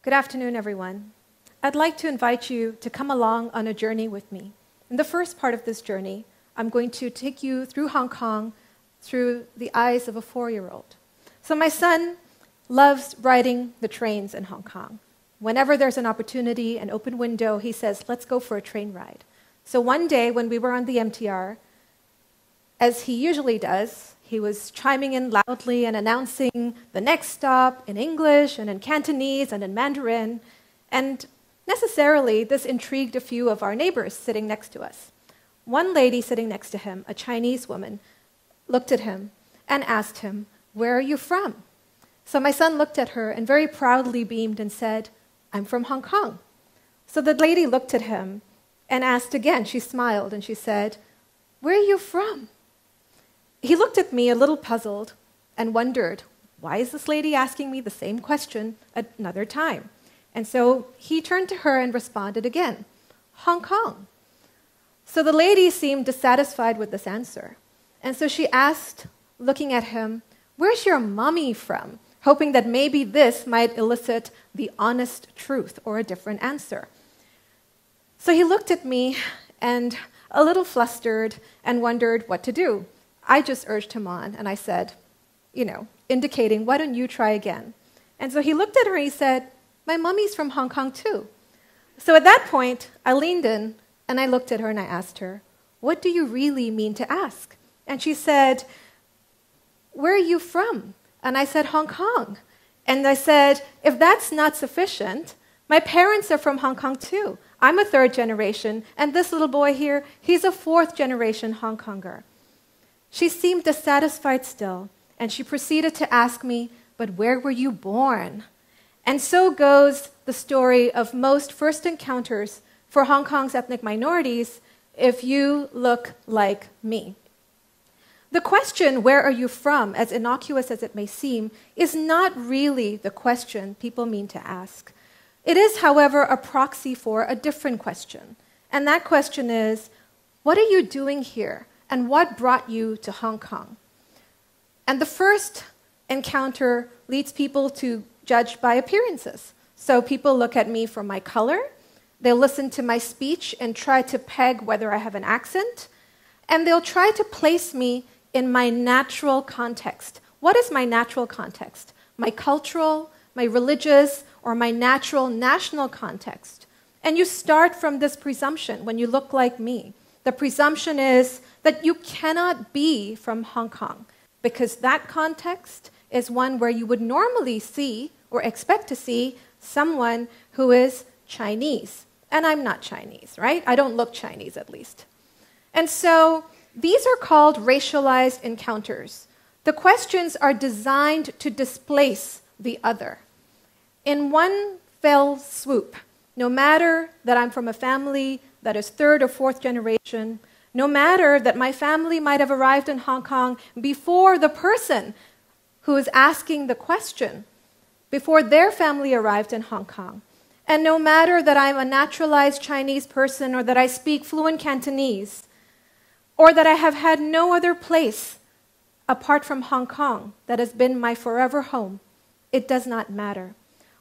Good afternoon, everyone. I'd like to invite you to come along on a journey with me. In the first part of this journey, I'm going to take you through Hong Kong through the eyes of a 4-year-old. So my son loves riding the trains in Hong Kong. Whenever there's an opportunity, an open window, he says, let's go for a train ride. So one day when we were on the MTR, as he usually does, he was chiming in loudly and announcing the next stop in English and in Cantonese and in Mandarin. And necessarily, this intrigued a few of our neighbors sitting next to us. One lady sitting next to him, a Chinese woman, looked at him and asked him, "Where are you from?" So my son looked at her and very proudly beamed and said, "I'm from Hong Kong." So the lady looked at him and asked again. She smiled and she said, "Where are you from?" He looked at me a little puzzled and wondered, why is this lady asking me the same question another time? And so he turned to her and responded again, "Hong Kong." So the lady seemed dissatisfied with this answer. And so she asked, looking at him, "Where's your mommy from?" hoping that maybe this might elicit the honest truth or a different answer. So he looked at me and a little flustered and wondered what to do. I just urged him on, and I said, indicating, "Why don't you try again?" And so he looked at her and he said, "My mommy's from Hong Kong too." So at that point, I leaned in and I looked at her and I asked her, "What do you really mean to ask?" And she said, "Where are you from?" And I said, "Hong Kong." And I said, "If that's not sufficient, my parents are from Hong Kong too. I'm a 3rd generation, and this little boy here, he's a 4th generation Hong Konger." She seemed dissatisfied still, and she proceeded to ask me, "But where were you born?" And so goes the story of most first encounters for Hong Kong's ethnic minorities if you look like me. The question, "Where are you from?" as innocuous as it may seem, is not really the question people mean to ask. It is, however, a proxy for a different question. And that question is, what are you doing here? And what brought you to Hong Kong? And the first encounter leads people to judge by appearances. So people look at me for my color, they'll listen to my speech and try to peg whether I have an accent, and they'll try to place me in my natural context. What is my natural context? My cultural, my religious, or my natural national context? And you start from this presumption when you look like me. The presumption is that you cannot be from Hong Kong because that context is one where you would normally see or expect to see someone who is Chinese. And I'm not Chinese, right? I don't look Chinese, at least. And so these are called racialized encounters. The questions are designed to displace the other. In one fell swoop, no matter that I'm from a family that is 3rd or 4th generation, no matter that my family might have arrived in Hong Kong before the person who is asking the question, before their family arrived in Hong Kong, and no matter that I'm a naturalized Chinese person or that I speak fluent Cantonese, or that I have had no other place apart from Hong Kong that has been my forever home, it does not matter.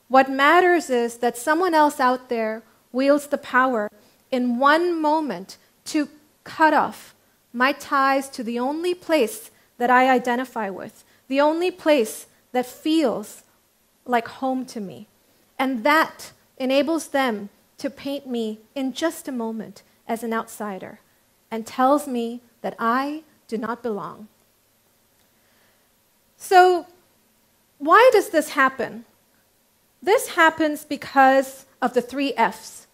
What matters is that someone else out there wields the power in one moment to cut off my ties to the only place that I identify with, the only place that feels like home to me. And that enables them to paint me in just a moment as an outsider and tells me that I do not belong. So, why does this happen? This happens because of the 3 F's: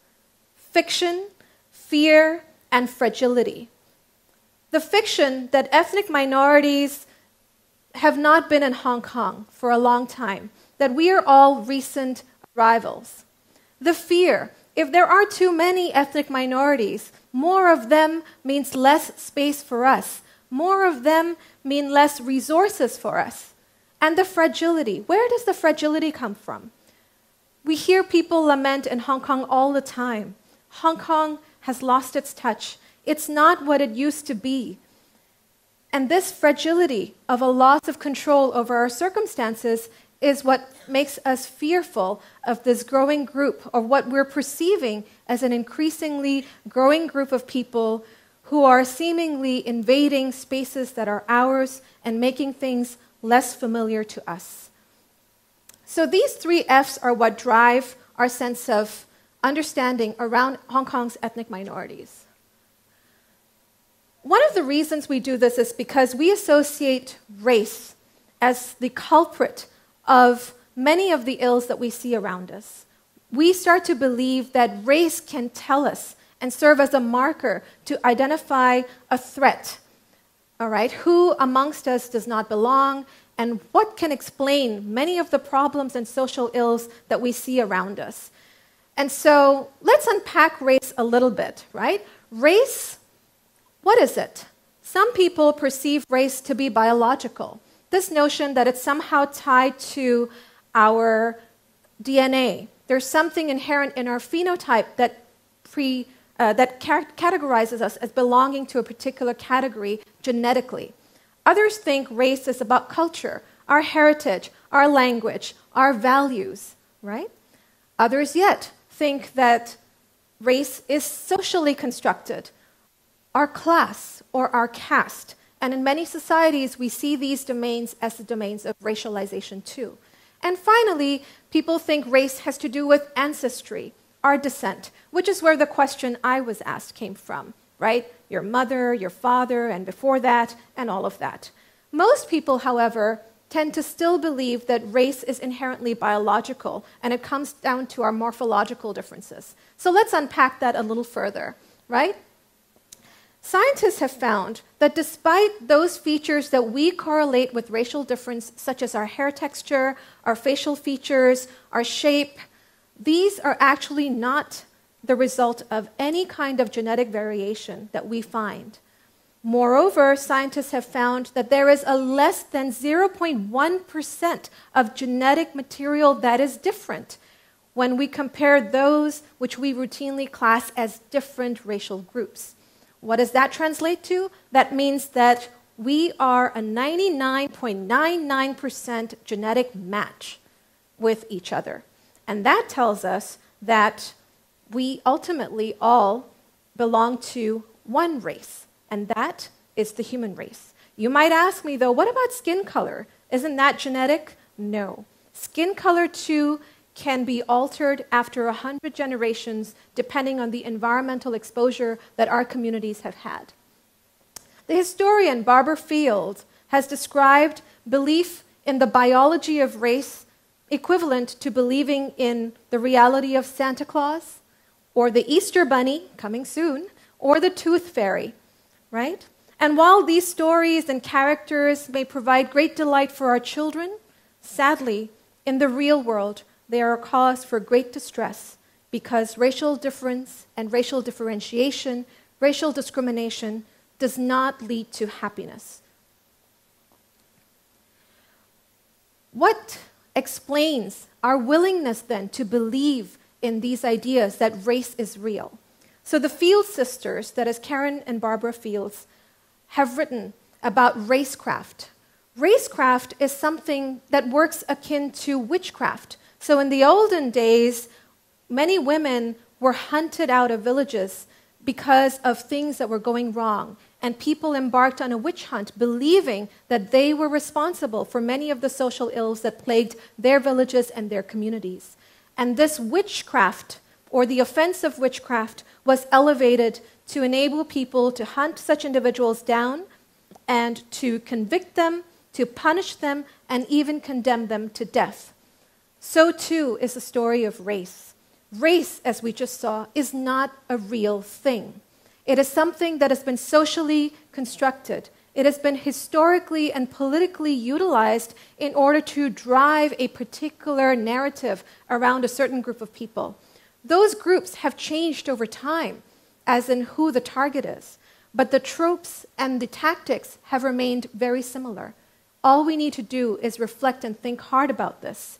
fiction, fear, and fragility. The fiction that ethnic minorities have not been in Hong Kong for a long time, that we are all recent arrivals. The fear, if there are too many ethnic minorities, more of them means less space for us. More of them mean less resources for us. And the fragility, where does the fragility come from? We hear people lament in Hong Kong all the time. Hong Kong has lost its touch. It's not what it used to be. And this fragility of a loss of control over our circumstances is what makes us fearful of this growing group, or what we're perceiving as an increasingly growing group of people who are seemingly invading spaces that are ours and making things less familiar to us. So these three F's are what drive our sense of understanding around Hong Kong's ethnic minorities. One of the reasons we do this is because we associate race as the culprit of many of the ills that we see around us. We start to believe that race can tell us and serve as a marker to identify a threat. All right, who amongst us does not belong, and what can explain many of the problems and social ills that we see around us. And so let's unpack race a little bit, right? Race, what is it? Some people perceive race to be biological. This notion that it's somehow tied to our DNA. There's something inherent in our phenotype that categorizes us as belonging to a particular category genetically. Others think race is about culture, our heritage, our language, our values, right? Others yet think that race is socially constructed, our class or our caste. And in many societies, we see these domains as the domains of racialization too. And finally, people think race has to do with ancestry, our descent, which is where the question I was asked came from, right? Your mother, your father, and before that, and all of that. Most people, however, tend to still believe that race is inherently biological, and it comes down to our morphological differences. So let's unpack that a little further, right? Scientists have found that despite those features that we correlate with racial difference, such as our hair texture, our facial features, our shape, these are actually not the result of any kind of genetic variation that we find. Moreover, scientists have found that there is a less than 0.1% of genetic material that is different when we compare those which we routinely class as different racial groups. What does that translate to? That means that we are a 99.99% genetic match with each other. And that tells us that we ultimately all belong to one race, and that is the human race. You might ask me, though, what about skin color? Isn't that genetic? No. Skin color, too, can be altered after 100 generations, depending on the environmental exposure that our communities have had. The historian Barbara Field has described belief in the biology of race equivalent to believing in the reality of Santa Claus, or the Easter Bunny, coming soon, or the Tooth Fairy, right? And while these stories and characters may provide great delight for our children, sadly, in the real world, they are a cause for great distress because racial difference and racial differentiation, racial discrimination, does not lead to happiness. What explains our willingness then to believe in these ideas that race is real? So the Fields sisters, that is Karen and Barbara Fields, have written about racecraft. Racecraft is something that works akin to witchcraft. So in the olden days, many women were hunted out of villages because of things that were going wrong. And people embarked on a witch hunt, believing that they were responsible for many of the social ills that plagued their villages and their communities. And this witchcraft, or the offense of witchcraft, was elevated to enable people to hunt such individuals down and to convict them, to punish them, and even condemn them to death. So too is the story of race. Race, as we just saw, is not a real thing. It is something that has been socially constructed. It has been historically and politically utilized in order to drive a particular narrative around a certain group of people. Those groups have changed over time, as in who the target is, but the tropes and the tactics have remained very similar. All we need to do is reflect and think hard about this.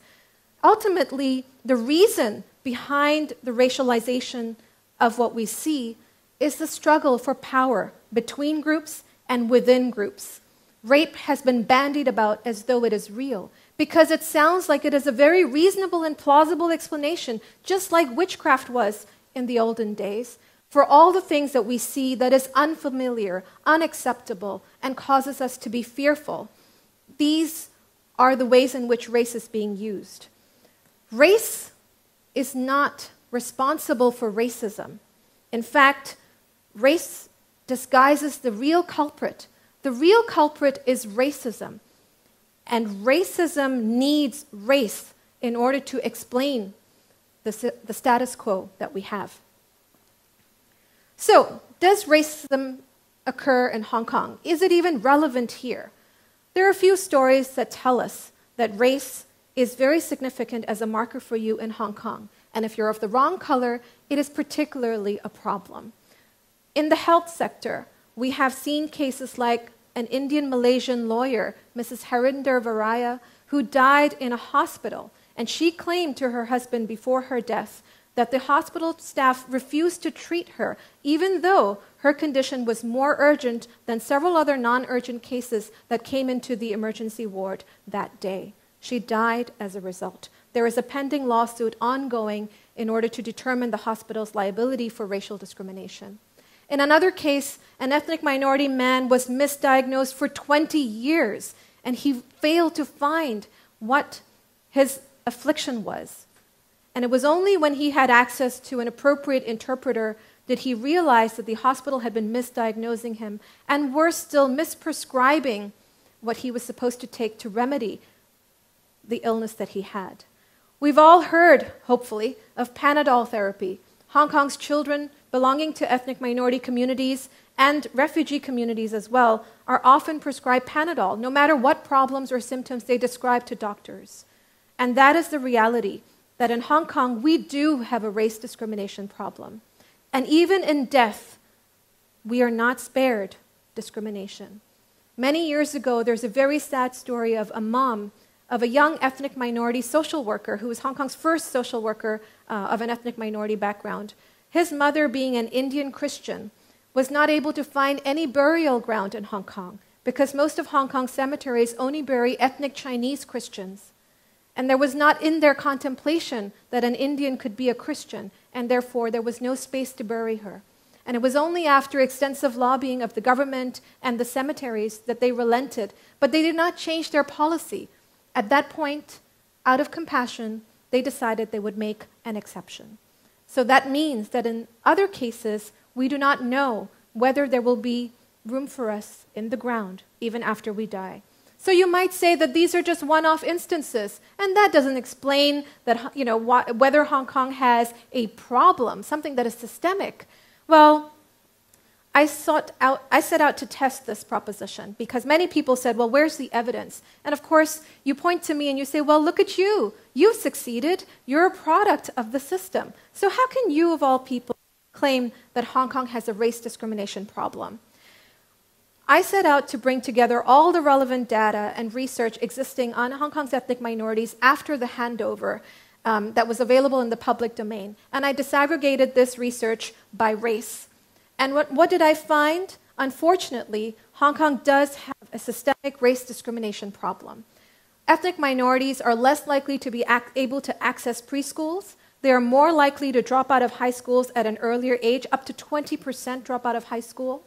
Ultimately, the reason behind the racialization of what we see is the struggle for power between groups and within groups. Rape has been bandied about as though it is real, because it sounds like it is a very reasonable and plausible explanation, just like witchcraft was in the olden days, for all the things that we see that is unfamiliar, unacceptable, and causes us to be fearful. These are the ways in which race is being used. Race is not responsible for racism. In fact, race disguises the real culprit. The real culprit is racism. And racism needs race in order to explain the status quo that we have. So, does racism occur in Hong Kong? Is it even relevant here? There are a few stories that tell us that race is very significant as a marker for you in Hong Kong. And if you're of the wrong color, it is particularly a problem. In the health sector, we have seen cases like an Indian-Malaysian lawyer, Mrs. Harinder Varaya, who died in a hospital. And she claimed to her husband before her death that the hospital staff refused to treat her, even though her condition was more urgent than several other non-urgent cases that came into the emergency ward that day. She died as a result. There is a pending lawsuit ongoing in order to determine the hospital's liability for racial discrimination. In another case, an ethnic minority man was misdiagnosed for 20 years, and he failed to find what his affliction was. And it was only when he had access to an appropriate interpreter did he realize that the hospital had been misdiagnosing him, and worse still, misprescribing what he was supposed to take to remedy the illness that he had. We've all heard, hopefully, of Panadol therapy. Hong Kong's children belonging to ethnic minority communities and refugee communities as well are often prescribed Panadol, no matter what problems or symptoms they describe to doctors. And that is the reality, that in Hong Kong we do have a race discrimination problem. And even in death, we are not spared discrimination. Many years ago, there's a very sad story of a mom of a young ethnic minority social worker who was Hong Kong's first social worker of an ethnic minority background. His mother, being an Indian Christian, was not able to find any burial ground in Hong Kong because most of Hong Kong's cemeteries only bury ethnic Chinese Christians. And there was not in their contemplation that an Indian could be a Christian, and therefore there was no space to bury her. And it was only after extensive lobbying of the government and the cemeteries that they relented, but they did not change their policy. At that point, out of compassion, they decided they would make an exception. So that means that in other cases, we do not know whether there will be room for us in the ground, even after we die. So you might say that these are just one-off instances, and that doesn't explain that, whether Hong Kong has a problem, something that is systemic. Well, I set out to test this proposition because many people said, well, where's the evidence? And of course, you point to me and you say, well, look at you. You've succeeded. You're a product of the system. So how can you, of all people, claim that Hong Kong has a race discrimination problem? I set out to bring together all the relevant data and research existing on Hong Kong's ethnic minorities after the handover that was available in the public domain. And I disaggregated this research by race. And what did I find? Unfortunately, Hong Kong does have a systemic race discrimination problem. Ethnic minorities are less likely to be able to access preschools. They are more likely to drop out of high schools at an earlier age, up to 20% drop out of high school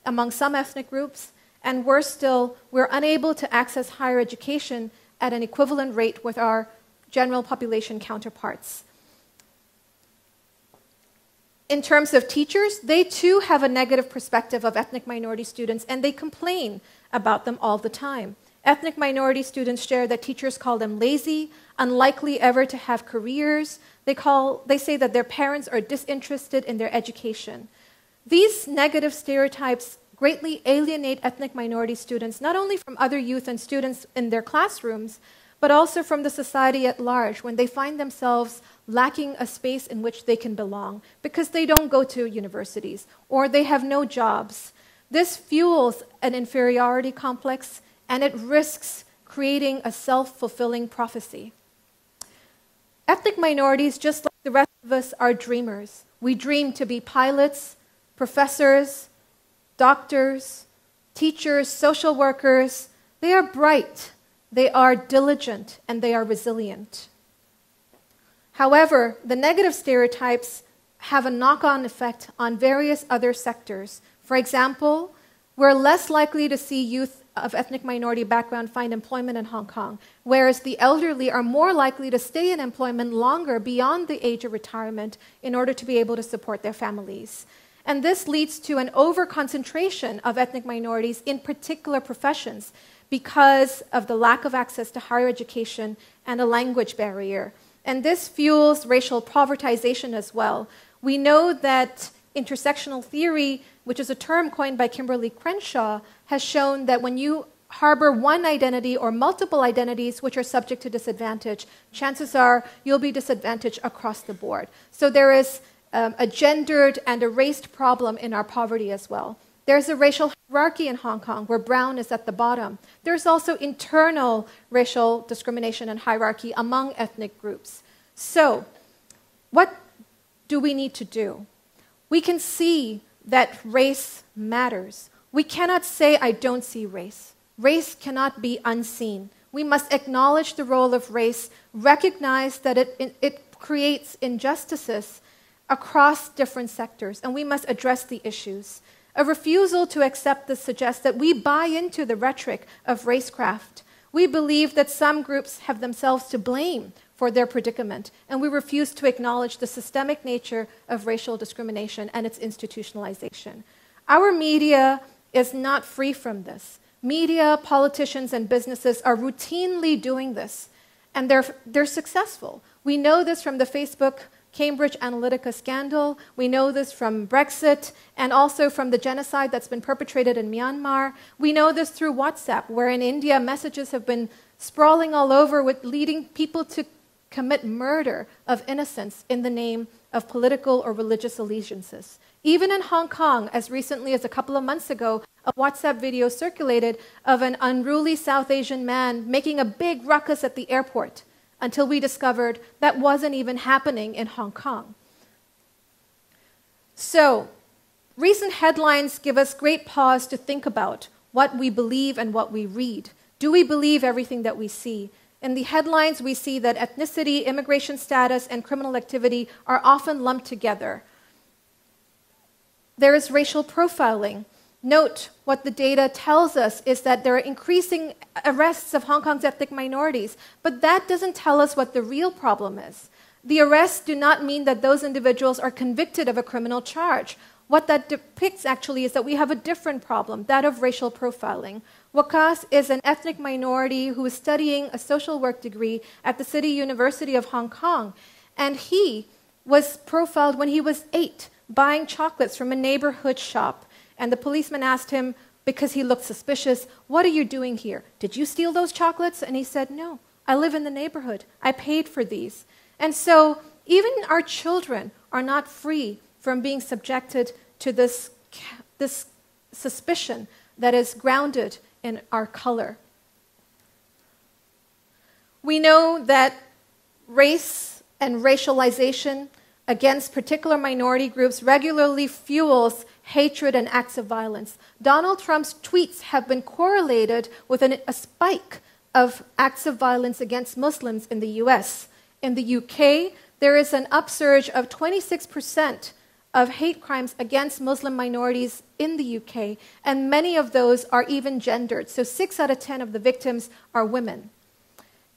among some ethnic groups. And worse still, we're unable to access higher education at an equivalent rate with our general population counterparts. In terms of teachers, they too have a negative perspective of ethnic minority students, and they complain about them all the time. Ethnic minority students share that teachers call them lazy, unlikely ever to have careers. They say that their parents are disinterested in their education. These negative stereotypes greatly alienate ethnic minority students, not only from other youth and students in their classrooms, but also from the society at large when they find themselves lacking a space in which they can belong because they don't go to universities or they have no jobs. This fuels an inferiority complex and it risks creating a self-fulfilling prophecy. Ethnic minorities, just like the rest of us, are dreamers. We dream to be pilots, professors, doctors, teachers, social workers, they are bright, they are diligent, and they are resilient. However, the negative stereotypes have a knock-on effect on various other sectors. For example, we're less likely to see youth of ethnic minority background find employment in Hong Kong, whereas the elderly are more likely to stay in employment longer beyond the age of retirement in order to be able to support their families. And this leads to an over-concentration of ethnic minorities in particular professions because of the lack of access to higher education and a language barrier. And this fuels racial povertization as well. We know that intersectional theory, which is a term coined by Kimberly Crenshaw, has shown that when you harbor one identity or multiple identities which are subject to disadvantage, chances are you'll be disadvantaged across the board. So there is a gendered and a raced problem in our poverty as well. There's a racial hierarchy in Hong Kong where brown is at the bottom. There's also internal racial discrimination and hierarchy among ethnic groups. So what do we need to do? We can see that race matters. We cannot say, I don't see race. Race cannot be unseen. We must acknowledge the role of race, recognize that it creates injustices across different sectors, and we must address the issues. A refusal to accept this suggests that we buy into the rhetoric of racecraft. We believe that some groups have themselves to blame for their predicament, and we refuse to acknowledge the systemic nature of racial discrimination and its institutionalization. Our media is not free from this. Media, politicians, and businesses are routinely doing this, and they're successful. We know this from the Facebook Cambridge Analytica scandal. We know this from Brexit and also from the genocide that's been perpetrated in Myanmar. We know this through WhatsApp, where in India messages have been sprawling all over with leading people to commit murder of innocents in the name of political or religious allegiances. Even in Hong Kong, as recently as a couple of months ago, a WhatsApp video circulated of an unruly South Asian man making a big ruckus at the airport, until we discovered that wasn't even happening in Hong Kong. So, recent headlines give us great pause to think about what we believe and what we read. Do we believe everything that we see? In the headlines, we see that ethnicity, immigration status, and criminal activity are often lumped together. There is racial profiling. Note what the data tells us is that there are increasing arrests of Hong Kong's ethnic minorities, but that doesn't tell us what the real problem is. The arrests do not mean that those individuals are convicted of a criminal charge. What that depicts actually is that we have a different problem, that of racial profiling. Wakas is an ethnic minority who is studying a social work degree at the City University of Hong Kong, and he was profiled when he was 8, buying chocolates from a neighborhood shop. And the policeman asked him, because he looked suspicious, "What are you doing here? Did you steal those chocolates?" And he said, "No, I live in the neighborhood. I paid for these." And so even our children are not free from being subjected to this suspicion that is grounded in our color. We know that race and racialization against particular minority groups regularly fuels hatred and acts of violence. Donald Trump's tweets have been correlated with a spike of acts of violence against Muslims in the US. In the UK, there is an upsurge of 26% of hate crimes against Muslim minorities in the UK, and many of those are even gendered. So 6 out of 10 of the victims are women.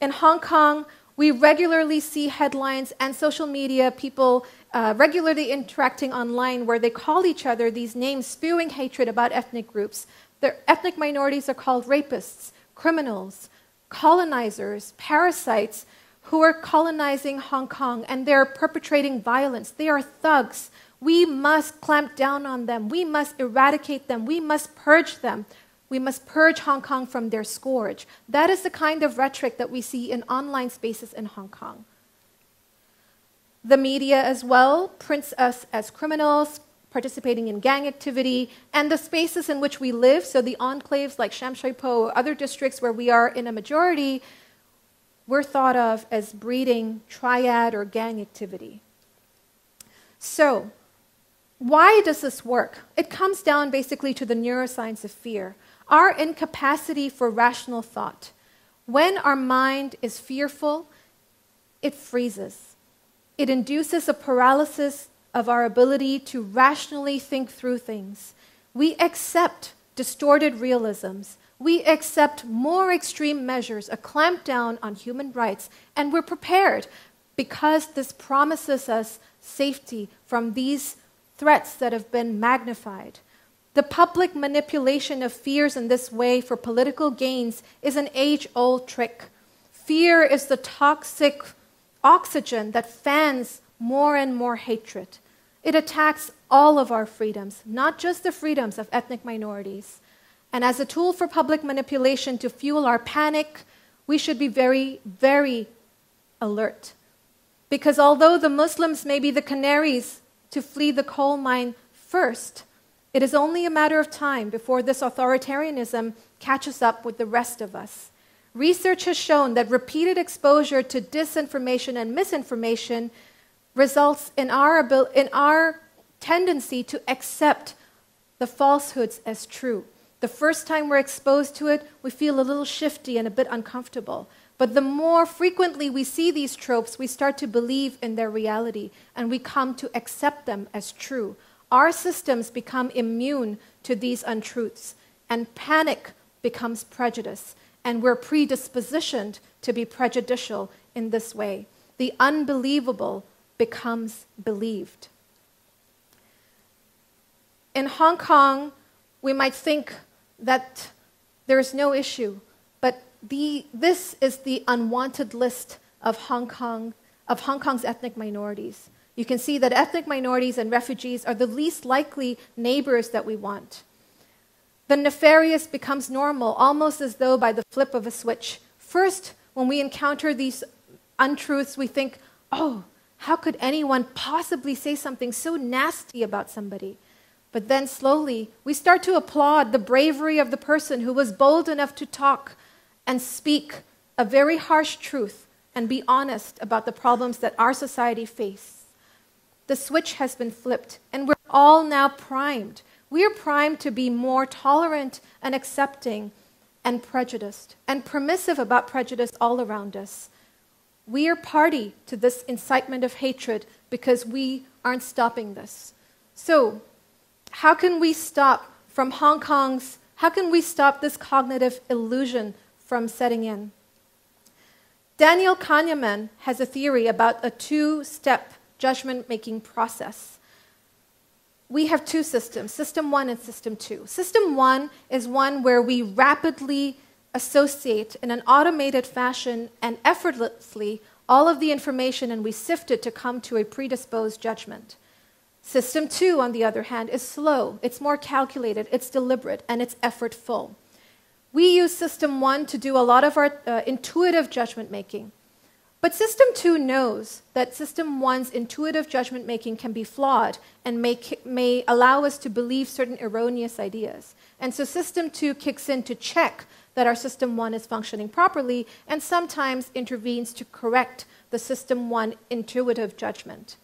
In Hong Kong, we regularly see headlines and social media people regularly interacting online where they call each other these names, spewing hatred about ethnic groups. The ethnic minorities are called rapists, criminals, colonizers, parasites who are colonizing Hong Kong, and they're perpetrating violence. They are thugs. We must clamp down on them. We must eradicate them. We must purge them. We must purge Hong Kong from their scourge. That is the kind of rhetoric that we see in online spaces in Hong Kong. The media as well prints us as criminals, participating in gang activity, and the spaces in which we live, so the enclaves like Sham Shui Po or other districts where we are in a majority, we're thought of as breeding triad or gang activity. So, why does this work? It comes down basically to the neuroscience of fear. our incapacity for rational thought. When our mind is fearful, it freezes. It induces a paralysis of our ability to rationally think through things. We accept distorted realisms. We accept more extreme measures, a clampdown on human rights, and we're prepared because this promises us safety from these threats that have been magnified. The public manipulation of fears in this way for political gains is an age-old trick. Fear is the toxic oxygen that fans more and more hatred. It attacks all of our freedoms, not just the freedoms of ethnic minorities. And as a tool for public manipulation to fuel our panic, we should be very, very alert. Because although the Muslims may be the canaries to flee the coal mine first, it is only a matter of time before this authoritarianism catches up with the rest of us. Research has shown that repeated exposure to disinformation and misinformation results in our tendency to accept the falsehoods as true. The first time we're exposed to it, we feel a little shifty and a bit uncomfortable. But the more frequently we see these tropes, we start to believe in their reality, and we come to accept them as true. Our systems become immune to these untruths, and panic becomes prejudice, and we're predispositioned to be prejudicial in this way. The unbelievable becomes believed. In Hong Kong, we might think that there is no issue, but this is the unwanted list of Hongkong's ethnic minorities. You can see that ethnic minorities and refugees are the least likely neighbors that we want. The nefarious becomes normal, almost as though by the flip of a switch. First, when we encounter these untruths, we think, oh, how could anyone possibly say something so nasty about somebody? But then slowly, we start to applaud the bravery of the person who was bold enough to talk and speak a very harsh truth and be honest about the problems that our society faces. The switch has been flipped, and we're all now primed. We are primed to be more tolerant and accepting and prejudiced and permissive about prejudice all around us. We are party to this incitement of hatred because we aren't stopping this. So, how can we stop this cognitive illusion from setting in? Daniel Kahneman has a theory about a two-step judgment-making process. We have two systems, System 1 and System 2. System 1 is one where we rapidly associate in an automated fashion and effortlessly all of the information, and we sift it to come to a predisposed judgment. System 2, on the other hand, is slow, it's more calculated, it's deliberate, and it's effortful. We use System 1 to do a lot of our intuitive judgment making. But System 2 knows that System 1's intuitive judgment making can be flawed and may allow us to believe certain erroneous ideas. And so System 2 kicks in to check that our System 1 is functioning properly and sometimes intervenes to correct the System 1 intuitive judgment.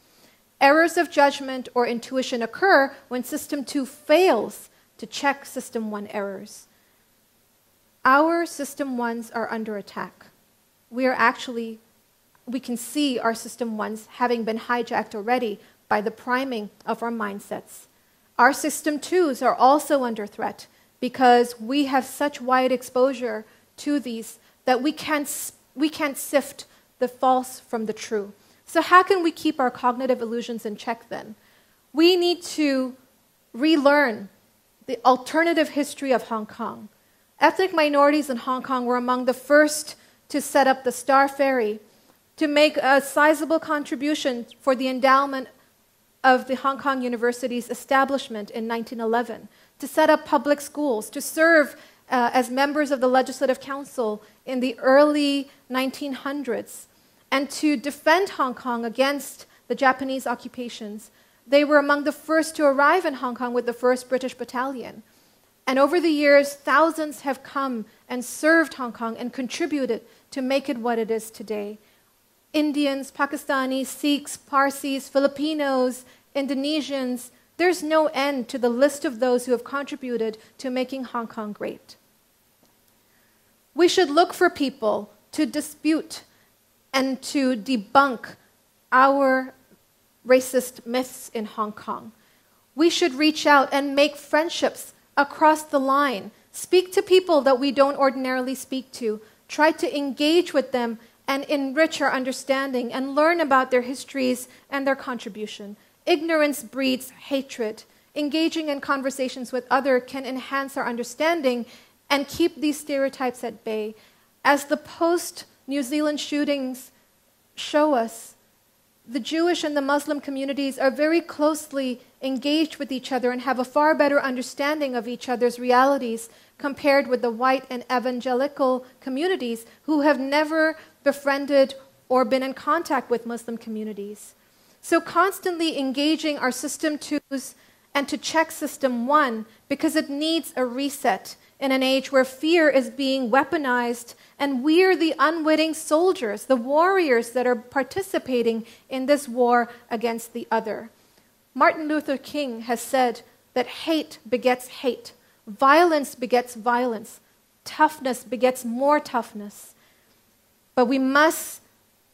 Errors of judgment or intuition occur when System 2 fails to check System 1 errors. Our System 1s are under attack. We can see our System 1s having been hijacked already by the priming of our mindsets. Our System 2s are also under threat because we have such wide exposure to these that we can't sift the false from the true. So how can we keep our cognitive illusions in check then? We need to relearn the alternative history of Hong Kong. Ethnic minorities in Hong Kong were among the first to set up the Star Ferry, to make a sizable contribution for the endowment of the Hong Kong University's establishment in 1911, to set up public schools, to serve as members of the Legislative Council in the early 1900s, and to defend Hong Kong against the Japanese occupations. They were among the first to arrive in Hong Kong with the 1st British Battalion. And over the years, thousands have come and served Hong Kong and contributed to make it what it is today. Indians, Pakistanis, Sikhs, Parsis, Filipinos, Indonesians, There's no end to the list of those who have contributed to making Hong Kong great. We should look for people to dispute and to debunk our racist myths in Hong Kong. We should reach out and make friendships across the line, speak to people that we don't ordinarily speak to, try to engage with them and enrich our understanding and learn about their histories and their contribution. Ignorance breeds hatred. Engaging in conversations with others can enhance our understanding and keep these stereotypes at bay. As the post-New Zealand shootings show us, the Jewish and the Muslim communities are very closely engaged with each other and have a far better understanding of each other's realities compared with the white and evangelical communities who have never befriended or been in contact with Muslim communities. So constantly engaging our system 2s and to check system 1 because it needs a reset in an age where fear is being weaponized and we're the unwitting soldiers, the warriors that are participating in this war against the other. Martin Luther King has said that hate begets hate, violence begets violence, toughness begets more toughness. But we must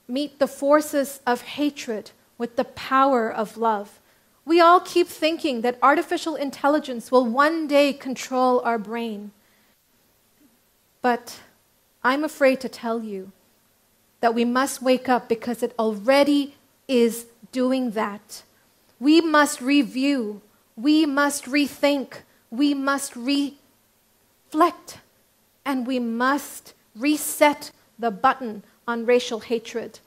meet the forces of hatred with the power of love. We all keep thinking that artificial intelligence will one day control our brain. But I'm afraid to tell you that we must wake up because it already is doing that. We must review, we must rethink, we must reflect, and we must reset the button on racial hatred.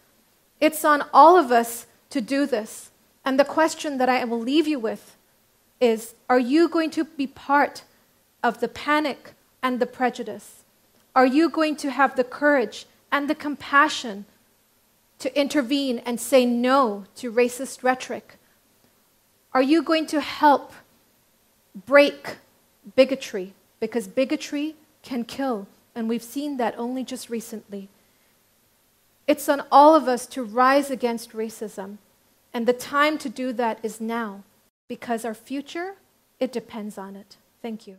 It's on all of us to do this. And the question that I will leave you with is, are you going to be part of the panic and the prejudice? Are you going to have the courage and the compassion to intervene and say no to racist rhetoric? Are you going to help break bigotry? Because bigotry can kill, and we've seen that only just recently. It's on all of us to rise against racism, and the time to do that is now, because our future, it depends on it. Thank you.